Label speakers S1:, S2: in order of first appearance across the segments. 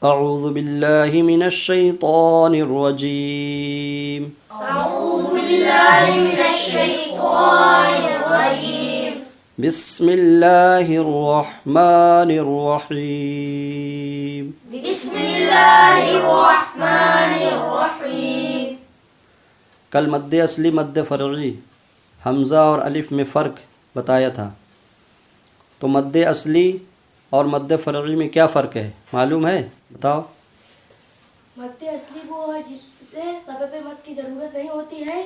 S1: اعوذ باللہ من الشیطان الرجیم
S2: أعوذ بالله من الشيطان الرجيم
S1: بسم اللہ الرحمن الرحیم
S2: بسم الله الرحمن الرحيم
S1: کل مد اصلی مد فرعی حمزہ اور الف میں فرق بتایا تھا، تو مد اصلی اور مد فرعی میں کیا فرق ہے معلوم ہے؟ بتاؤ۔
S3: مد اصلی وہ ہے جسے سبب مد کی ضرورت نہیں ہوتی ہے،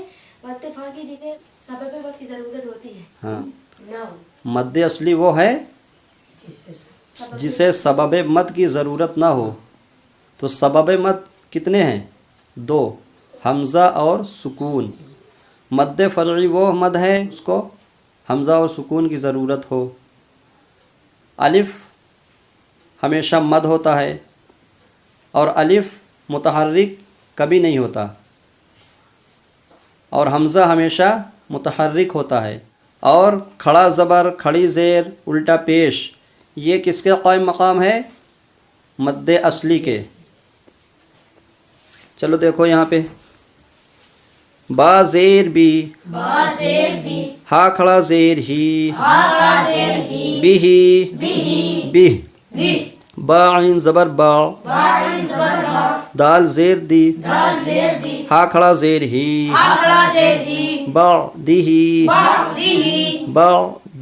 S3: مد فرعی جسے سبب مد کی ضرورت ہوتی ہے۔
S1: ہاں، مد اصلی وہ ہے جسے سبب مد کی ضرورت نہ ہو، تو سبب مد کتنے ہیں؟ دو، حمزہ اور سکون۔ مد فرعی وہ مد ہے اس کو حمزہ اور سکون کی ضرورت ہو۔ الف ہمیشہ مد ہوتا ہے اور الف متحرک کبھی نہیں ہوتا، اور حمزہ ہمیشہ متحرک ہوتا ہے، اور کھڑا زبر، کھڑی زیر، الٹا پیش، یہ کس کے قائم مقام ہے؟ مد اصلی کے۔ چلو دیکھو یہاں پہ، با زیر بی،
S2: با زیر بی،
S1: ہا کھڑا زیر ہی،
S2: ہا کھڑا زیر ہی،
S1: بی ہی،
S2: بیہی،
S1: بی،
S2: بی،
S1: با عین زبر با،
S2: با عین زبر با،
S1: دال زیر دی،
S2: دال زیر دی،
S1: ہا کھڑا زیر ہی،
S2: ہا کھڑا زیر ہی،
S1: با دی ہی،
S2: با دیہی،
S1: با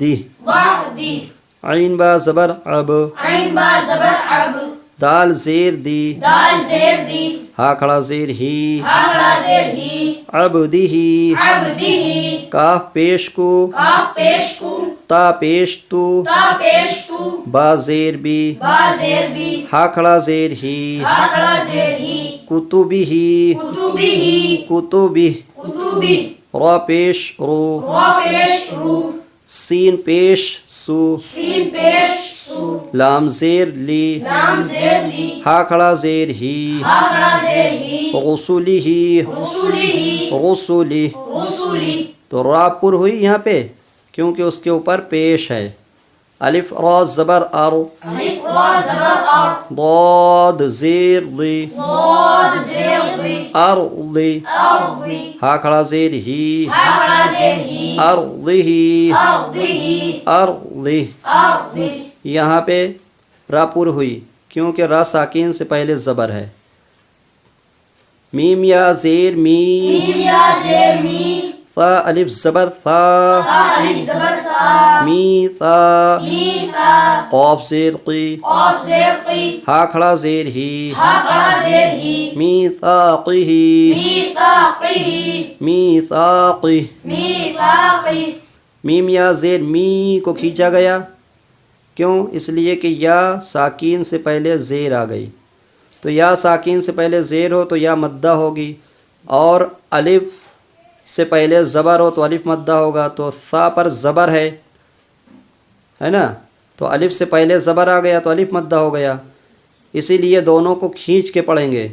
S1: دی،
S2: با دی،
S1: عین با زبر اب،
S2: عین با زبر عب،
S1: دال زیر دی،
S2: دال زیر دی،
S1: ہا کھڑا زیر ہی،
S2: ہا کھڑا زیر ہی،
S1: اب دی ہی،
S2: عب دیہی،
S1: کاف پیش کو،
S2: کاف پیش کو،
S1: تا پیش تو،
S2: تا پیش تو،
S1: با زیر بی،
S2: با زیر بی،
S1: ہا کھڑا زیر ہی،
S2: ہا کھڑا زیر ہی،
S1: کتبی ہی،
S2: کتبیہی،
S1: کتبی،
S2: کتبی،
S1: را پیش رو،
S2: را پیش رو،
S1: سین پیش سو،
S2: سین پیش سو،
S1: لام زیر لی،
S2: لام زیر لی،
S1: ہا کھڑا زیر ہی،
S2: ہا کھڑا زیر ہی،
S1: غسلی ہی،
S2: رسولی،
S1: غسلی،
S2: رسولی،
S1: تو را پر ہوئی یہاں پہ کیونکہ اس کے اوپر پیش ہے۔ الف را زبر ار،
S2: الف را زبر ار،
S1: ضاد زیر ضی،
S2: ضاد زیر ضی،
S1: ارضی،
S2: ارضی،
S1: ہا کھڑا زیر ہی،
S2: ہا کھڑا زیر ہی،
S1: ارضی،
S2: ارضی،
S1: ارضی،
S2: ارضی،
S1: یہاں پہ را پر ہوئی کیونکہ را ساکین سے پہلے زبر ہے۔ میم یا زیر می،
S2: میم یا زیر می،
S1: ثا الف زبر ثا،
S2: تا الف زبر تا،
S1: می ثا،
S2: می تا،
S1: قاف زیر قی،
S2: قاف زیر قی،
S1: ہا کھڑا زیر ہی،
S2: ہا کھڑا زیر ہی،
S1: میثاقہ،
S2: میثاقہ،
S1: میثاقہ،
S2: میثاقہ،
S1: میم یا زیر می کو کھینچا گیا، کیوں؟ اس لیے کہ یا ساکین سے پہلے زیر آ گئی، تو یا ساکین سے پہلے زیر ہو تو یا مدہ ہوگی، اور الف سے پہلے زبر ہو تو الف مدہ ہوگا، تو ثا پر زبر ہے نا، تو الف سے پہلے زبر آ گیا تو الف مدہ ہو گیا، اسی لیے دونوں کو کھینچ کے پڑھیں گے،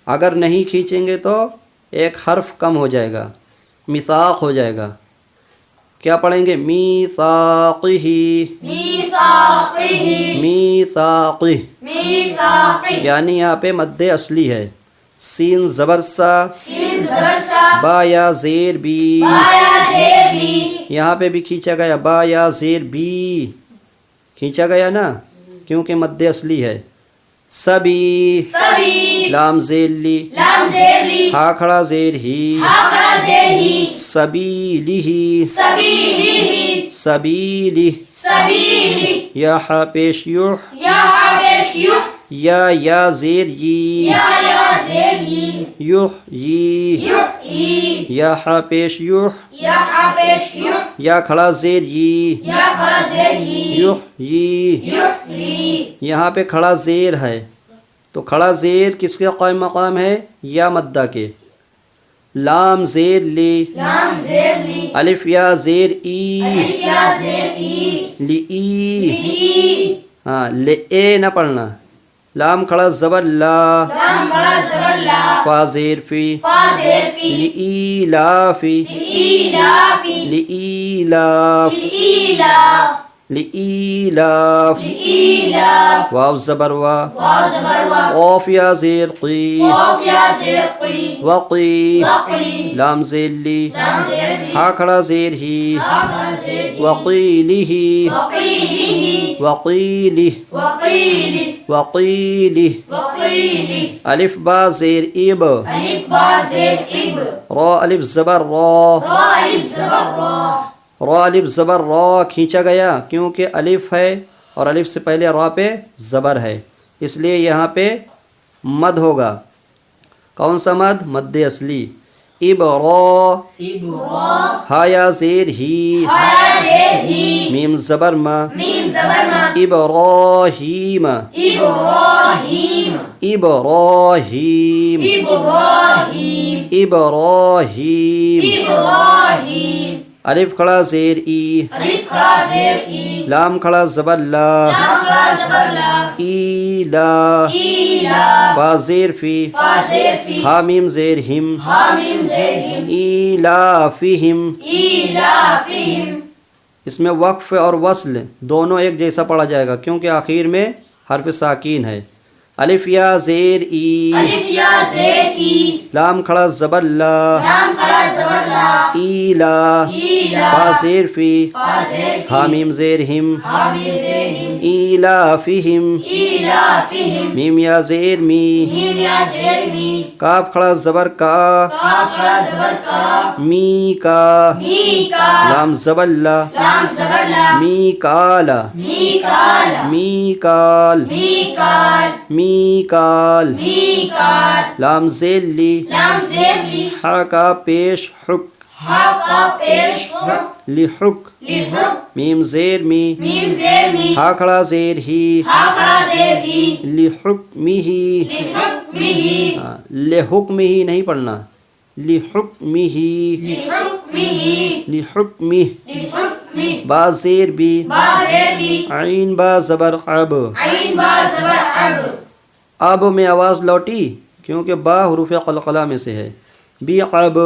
S1: اگر نہیں کھینچیں گے تو ایک حرف کم ہو جائے گا، میثاق ہو جائے گا۔ کیا پڑھیں گے؟ میثاقہ،
S2: میثاقہ،
S1: میثاقہ،
S2: میثاقہ،
S1: یعنی یہاں پہ مد اصلی ہے۔ سین زبر سا،
S2: سین زبر سا،
S1: با یا زیر بی،
S2: با یا زیر بی،
S1: یہاں پہ بھی کھینچا گیا، با یا زیر بی کھینچا گیا نا کیونکہ مد اصلی ہے۔ سبی،
S2: سبی،
S1: لام زیر لی،
S2: لام زیر لی،
S1: ہا کھڑا زیر ہی،
S2: ہا کھڑا زیر ہی،
S1: سبیلی،
S2: سبیلی،
S1: سبیلی،
S2: سبیلی،
S1: یا ہا پیش یوح،
S2: یا ہا پیش یوح،
S1: یا زیر یی،
S2: یا زیر یی،
S1: یوح یی،
S2: یوح ای،
S1: یا ہا پیش یوح،
S2: یا ہا پیش یوح،
S1: یا کھڑا زیر یی،
S2: یا کھڑا زیر ہی،
S1: یوح یی،
S2: یوح ای،
S1: یہاں پہ کھڑا زیر ہے تو کھڑا زیر کس کے قائم مقام ہے؟ یا مدہ کے۔ لام زیر لی،
S2: لام زیر لی،
S1: الف یا زیر ای،
S2: الف یا زیر ای،
S1: لی ای،
S2: ای،
S1: ہاں لے اے نہ پڑھنا، لام کھڑا زبر لا،
S2: لام کھڑا زبر لا،
S1: فا زیر فی،
S2: فا زیر فی،
S1: لی ایلافی،
S2: ایلافی،
S1: لی ایلاف،
S2: ایلاف،
S1: لإيلاف
S2: لإيلاف
S1: واو زبر وا
S2: واو زبر وا
S1: قاف یا زیر قی
S2: قاف یا زیر قی
S1: وقی
S2: وقی
S1: لام زیر لی
S2: لام زیر لی
S1: ہا کھڑا زیر ہی
S2: حاء زیر ہی
S1: وقیلہ
S2: وقیلہ
S1: وقیلہ
S2: وقیلہ
S1: وقیلہ
S2: وقیلہ
S1: الف با زیر اب
S2: الف با زیر اب
S1: را الف زبر را
S2: را الف زبر را
S1: را الف زبر را کھینچا گیا کیونکہ الف ہے اور الف سے پہلے را پہ زبر ہے، اس لیے یہاں پہ مد ہوگا۔ کون سا مد؟ مد اصلی۔ ابرا ہا یا زیر ہی
S2: حاء زیر ہی
S1: میم زبر ما
S2: میم زبر ما
S1: ابراہیم
S2: ابراہیم
S1: ابراہیم
S2: ابراہیم
S1: ابراہیم
S2: ابراہیم
S1: الف کھڑا زیر ای
S2: الف کھڑا زیر ای
S1: لام کھڑا زبر لا
S2: لام کھڑا زبر لا
S1: ایلا
S2: ایلا
S1: فا زیر فی
S2: فا زیر فی
S1: ہا میم زیر ہم
S2: حاء میم زیر ہم
S1: ایلافہم
S2: ایلافہم
S1: اس میں وقف اور وصل دونوں ایک جیسا پڑھا جائے گا کیونکہ آخر میں حرف ساکین ہے۔ الف یا زیر ای
S2: الف یا زیر ای
S1: لام کھڑا زبر لا
S2: لام کھڑا زبر لا
S1: ایلا
S2: ایلا
S1: فا زیر فی
S2: فا زیر فی
S1: ہا میم زیر ہم
S2: حاء میم زیر ہم
S1: ایلافہم
S2: ایلافہم
S1: میم یا زیر می
S2: میم یا زیر می
S1: کاف کھڑا زبر کا
S2: کاف کھڑا زبر کا
S1: می کا
S2: می کا
S1: لام زبر لا
S2: لام زبر لا
S1: می کالا
S2: می کال
S1: می کال
S2: می کال
S1: می کال
S2: می کال
S1: لام زیر لی
S2: لام زیر لی
S1: ہا کا پیش حک
S2: حاء کا پیش حک
S1: لحک
S2: لحک
S1: میم زیر می
S2: میم زیر می
S1: ہا کھڑا زیر ہی
S2: حاء کھڑا زیر ہی
S1: لحکمہ
S2: لحکمہ
S1: لحکمہ نہیں پڑھنا لحکمہ
S2: لحکمہ
S1: لحکمہ
S2: لحکمہ
S1: با زیر بی
S2: با زیر بی
S1: عین با زبر اب
S2: عین با زبر اب
S1: اب میں آواز لوٹی کیونکہ با حروف قلقلہ میں سے ہے۔ بی اب
S2: بعب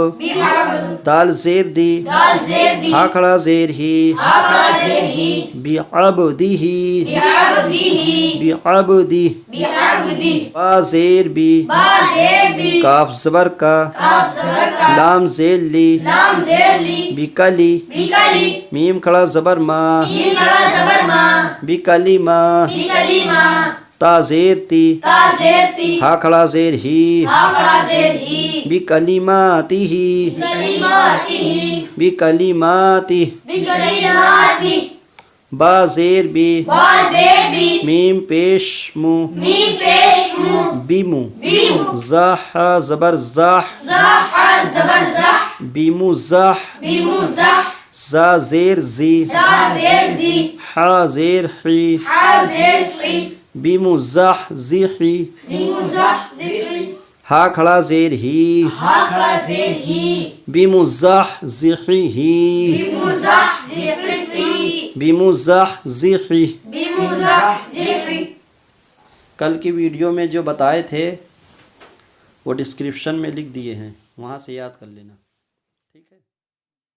S1: دال زیر دی
S2: دال زیر دی
S1: ہا کھڑا زیر ہی
S2: حاء کھڑا زیر ہی
S1: بی عبدہ
S2: بعبدہ
S1: بی عبدہ
S2: بعبدہ
S1: با زیر بی
S2: با زیر بی
S1: کاف زبر کا
S2: کاف زبر کا
S1: لام زیر لی
S2: لام زیر لی
S1: بکلی
S2: بکلی
S1: میم کھڑا زبر ما
S2: میم کھڑا زبر ما
S1: بکلی ما
S2: بکلیما
S1: تا زیر تی
S2: تا زیر تی
S1: ہا کھڑا زیر ہی
S2: حاء کھڑا زیر ہی
S1: بکلماتہ
S2: بکلماتہ
S1: بکلماتہ
S2: بکلماتہ
S1: با زیر بی
S2: با زیر بی
S1: میم پیش مو
S2: میم پیش مو
S1: بیمو
S2: بیمو
S1: زاح زبر زاح
S2: زاح زبر زح
S1: بیمو زاح
S2: بیمو زح
S1: زا زیر زی
S2: زا زیر زی
S1: حا زیر حی
S2: حاء زیر قی
S1: بیمو زاح زیحی
S2: بیمو زح زحی
S1: ہا کھڑا زیر ہی
S2: حاء کھڑا زیر ہی
S1: بیمو زاح زیحی ہی
S2: بیمو زح زحی
S1: بیمو زاح زیحی
S2: بیمو زح زحی
S1: کل کی ویڈیو میں جو بتائے تھے وہ ڈسکرپشن میں لکھ دیے ہیں، وہاں سے یاد کر لینا۔